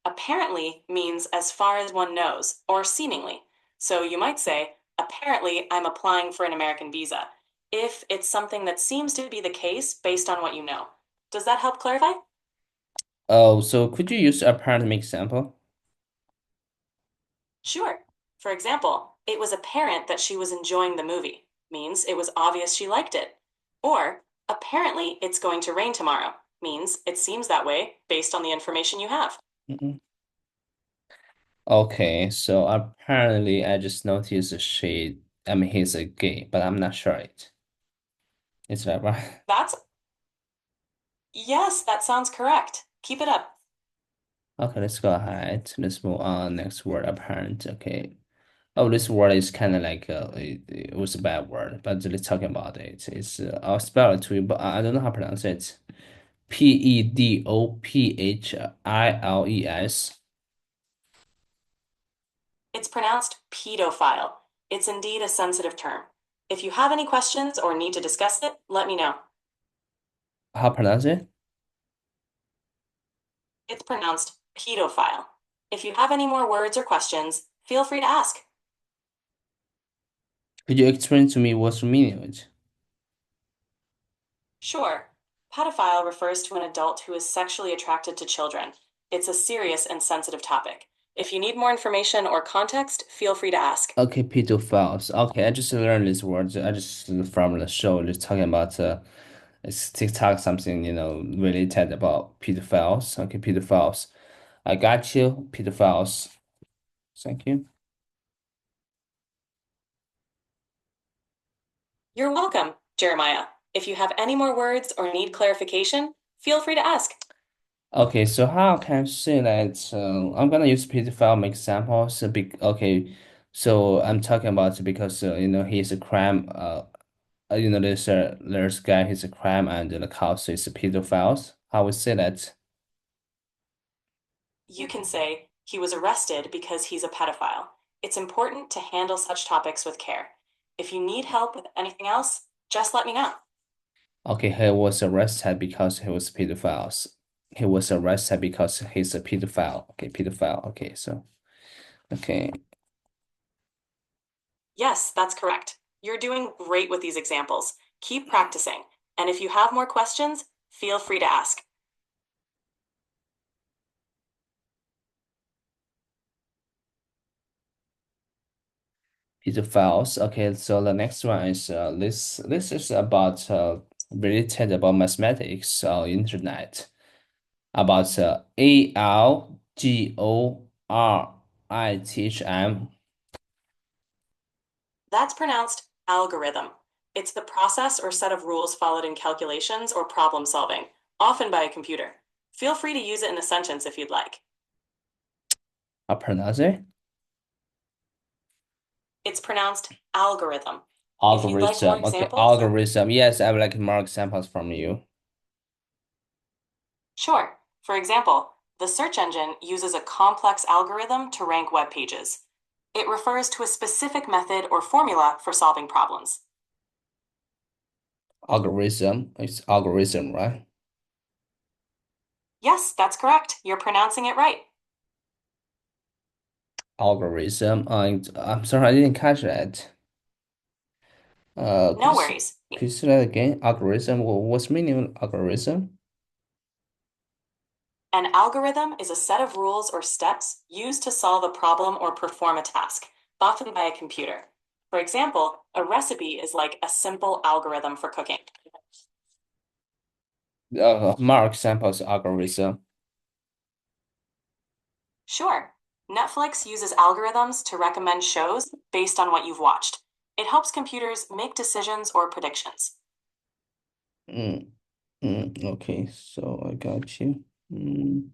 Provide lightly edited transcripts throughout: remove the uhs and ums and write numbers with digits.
Apparently means as far as one knows, or seemingly. So you might say, apparently I'm applying for an American visa, if it's something that seems to be the case based on what you know. Does that help clarify? Oh, so could you use a paradigm example? Sure. For example, it was apparent that she was enjoying the movie, means it was obvious she liked it. Or, apparently it's going to rain tomorrow, means it seems that way based on the information you have. Mhm. Okay, so apparently I just noticed I mean, he's a gay, but I'm not sure it. Is that right? That's, yes, that sounds correct. Keep it up. Okay, let's go ahead. Let's move on. Next word, apparent. Okay. Oh, this word is kind of like it was a bad word, but let's talk about it. I'll spell it to you, but I don't know how to pronounce it. Pedophiles. It's pronounced pedophile. It's indeed a sensitive term. If you have any questions or need to discuss it, let me know. How pronounce it? It's pronounced pedophile. If you have any more words or questions, feel free to ask. Could you explain to me what's the meaning of it? Sure. Pedophile refers to an adult who is sexually attracted to children. It's a serious and sensitive topic. If you need more information or context, feel free to ask. Okay, pedophiles. Okay, I just learned this word. I just from the show, just talking about it's TikTok something related about pedophiles. Okay, pedophiles. I got you, pedophiles. Thank you. You're welcome, Jeremiah. If you have any more words or need clarification, feel free to ask. Okay, so how can I say that I'm gonna use pedophile examples? Okay, so I'm talking about because he's a crime. There's a guy he's a crime and the cause is a pedophiles. How we say that? You can say, he was arrested because he's a pedophile. It's important to handle such topics with care. If you need help with anything else, just let me know. Okay, he was arrested because he was pedophiles. He was arrested because he's a pedophile. Okay, pedophile. Okay, so okay. Yes, that's correct. You're doing great with these examples. Keep practicing. And if you have more questions, feel free to ask. Pedophiles. Okay, so the next one is this is about related about mathematics on internet about algorithm. That's pronounced algorithm. It's the process or set of rules followed in calculations or problem solving, often by a computer. Feel free to use it in a sentence if you'd like. I pronounce it It's pronounced algorithm. If you'd like more algorithm. Okay, examples, algorithm. Yes, I would like more examples from you. sure. For example, the search engine uses a complex algorithm to rank web pages. It refers to a specific method or formula for solving problems. Algorithm. It's algorithm, right? Yes, that's correct. You're pronouncing it right. Algorithm. I'm sorry, I didn't catch that. Uh, could No you, s- worries. could you say that again? Algorithm. What's meaning of algorithm? An algorithm is a set of rules or steps used to solve a problem or perform a task, often by a computer. For example, a recipe is like a simple algorithm for cooking. More examples algorithm. Sure, Netflix uses algorithms to recommend shows based on what you've watched. It helps computers make decisions or predictions. Mm, okay, so I got you. Great.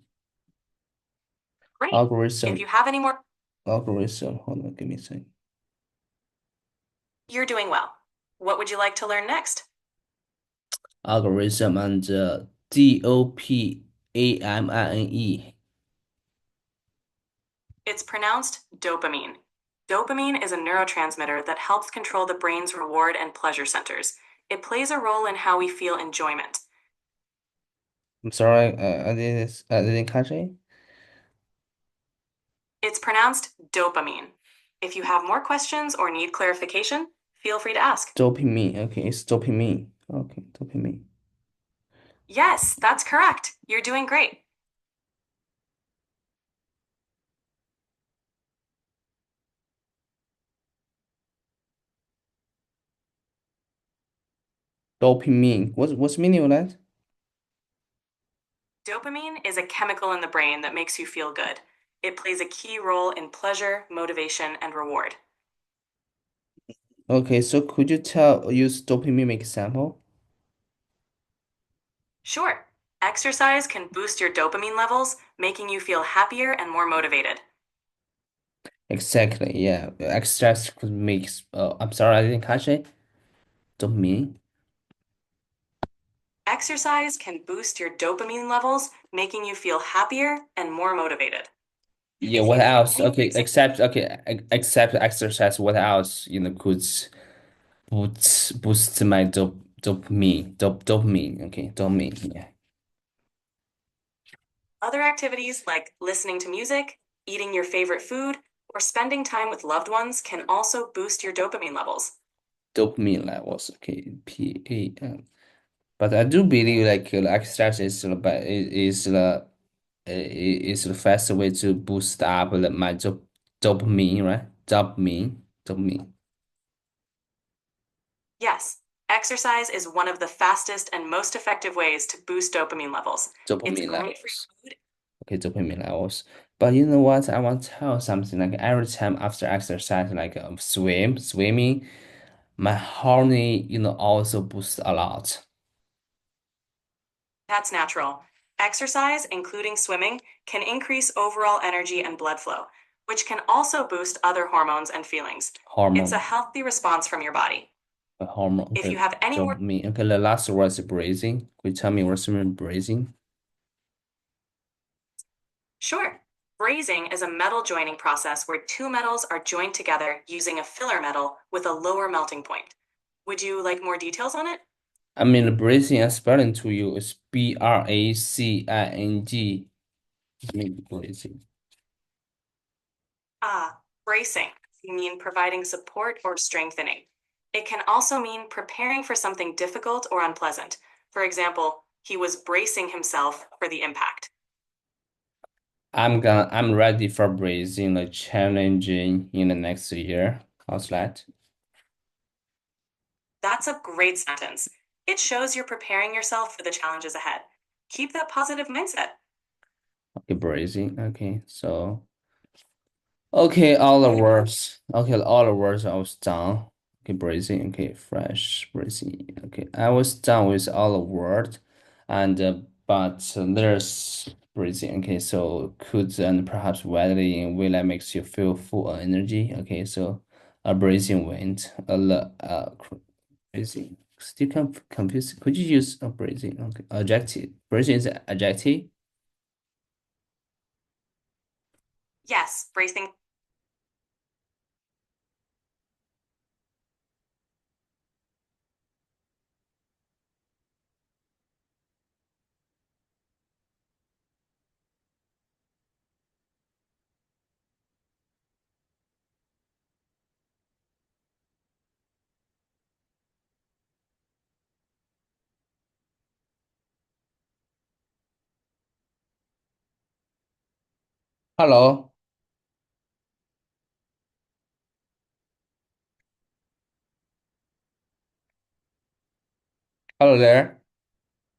If Algorithm. you have any more, Algorithm. Hold on, give me a second. you're doing well. What would you like to learn next? Algorithm and dopamine. It's pronounced dopamine. Dopamine is a neurotransmitter that helps control the brain's reward and pleasure centers. It plays a role in how we feel enjoyment. I'm sorry, I didn't catch it. It's pronounced dopamine. If you have more questions or need clarification, feel free to ask. Dopamine. Okay, it's dopamine. Okay, dopamine. Yes, that's correct. You're doing great. Dopamine. What's the meaning of that? Dopamine is a chemical in the brain that makes you feel good. It plays a key role in pleasure, motivation, and reward. Okay, so could you use dopamine example? Sure, exercise can boost your dopamine levels, making you feel happier and more motivated. Exactly, yeah. Exercise could make, I'm sorry, I didn't catch it. Dopamine. Exercise can boost your dopamine levels, making you feel happier and more motivated. Yeah, If what you have else? any Okay, reason, except exercise, what else, could boost my dopamine. Okay, dopamine. Yeah. other activities like listening to music, eating your favorite food, or spending time with loved ones can also boost your dopamine levels. Dopamine levels. Okay, PAM. But I do believe like exercise is the fast way to boost up my dopamine, right? Dopamine, Yes, exercise is one of the fastest and most effective ways to boost dopamine levels. It's dopamine great for levels. your mood. Okay, dopamine levels. But you know what? I want to tell something. Like every time after exercise, like swimming, my horny, also boosts a lot. That's natural. Exercise, including swimming, can increase overall energy and blood flow, which can also boost other hormones and feelings. It's a Hormone, healthy response from your body. a hormone. If Okay, you have any more, dopamine. Okay, the last word is breathing. Could you tell me what's the breathing? sure. Brazing is a metal joining process where two metals are joined together using a filler metal with a lower melting point. Would you like more details on it? I mean, the bracing and spelling to you is bracing. Maybe bracing. Bracing. You mean providing support or strengthening. It can also mean preparing for something difficult or unpleasant. For example, he was bracing himself for the impact. I'm ready for bracing, like challenging in the next year. How's that? That's a great sentence. It shows you're preparing yourself for the challenges ahead. Keep that positive mindset. Okay, bracing. Okay, so okay, all the words. Okay, all the words I was done. Okay, bracing. Okay, fresh bracing. Okay, I was done with all the word, and but there's bracing. Okay, so could and perhaps widely in way that makes you feel full of energy. Okay, so a bracing wind, bracing. Still confused. Could you use a bracing? Okay, adjective. Bracing is an adjective. Yes, bracing. Hello, hello there.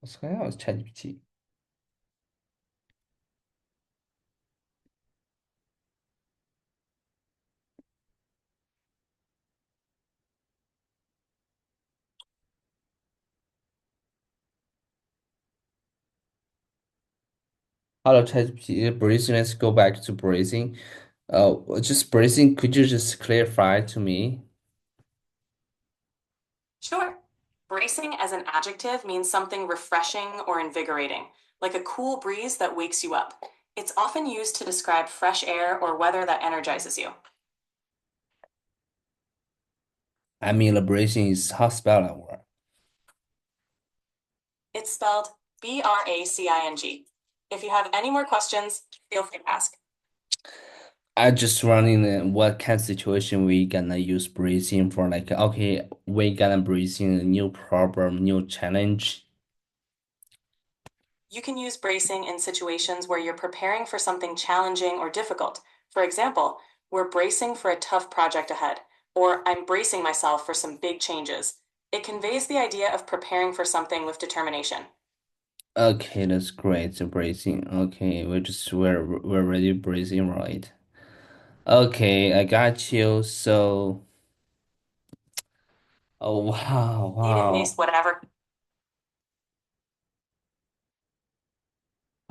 What's going on with ChatGPT? Hello, ChatGPT. Bracing. Let's go back to bracing. Just bracing. Could you just clarify to me? Sure. Bracing as an adjective means something refreshing or invigorating, like a cool breeze that wakes you up. It's often used to describe fresh air or weather that energizes you. I mean, the bracing is how spell that word. It's spelled Bracing. If you have any more questions, feel free to ask. I just running what kind of situation we gonna use breathing for like okay, we gonna breathing a new problem, new challenge. You can use bracing in situations where you're preparing for something challenging or difficult. For example, we're bracing for a tough project ahead, or I'm bracing myself for some big changes. It conveys the idea of preparing for something with determination. Okay, that's great. So breathing. Okay, we're already breathing right. Okay, I got you. So oh wow, Need and wow. waste whatever.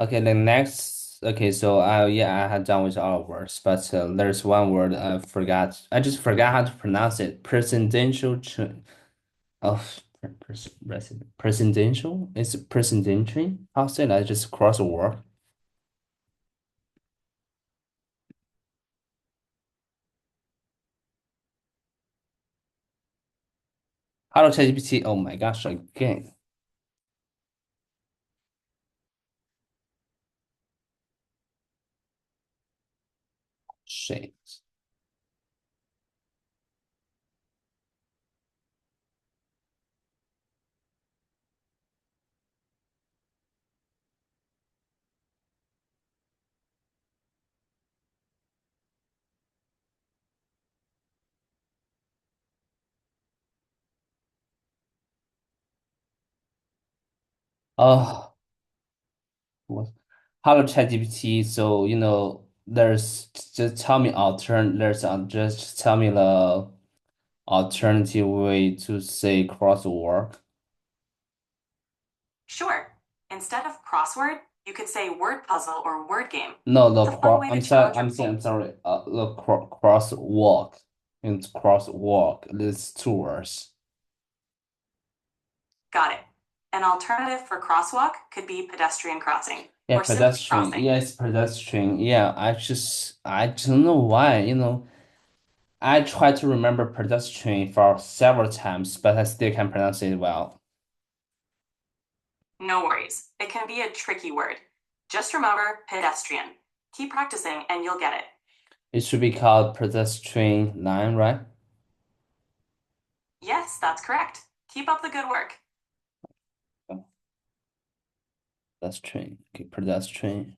Okay, the next okay, so yeah, I had done with all words, but there's one word I forgot. I just forgot how to pronounce it. Presidential oh, presidential? It's presidential? How say that? Just cross a word. Hello, ChatGPT. Oh my gosh, again. Shit. Oh, what? Hello, ChatGPT. So, there's just tell me just tell me the alternative way to say crossword. Sure. Instead of crossword, you could say word puzzle or word game. No, It's a fun way to challenge your brain. I'm sorry. The crosswalk. It's crosswalk. It's two words. Got it. An alternative for crosswalk could be pedestrian crossing Yeah, or simply pedestrian. crossing. Yes, pedestrian. Yeah, I don't know why, I try to remember pedestrian for several times, but I still can pronounce it well. No worries. It can be a tricky word. Just remember pedestrian. Keep practicing and you'll get it. It should be called pedestrian line, right? Yes, that's correct. Keep up the good work. Oh, pedestrian. Okay, pedestrian.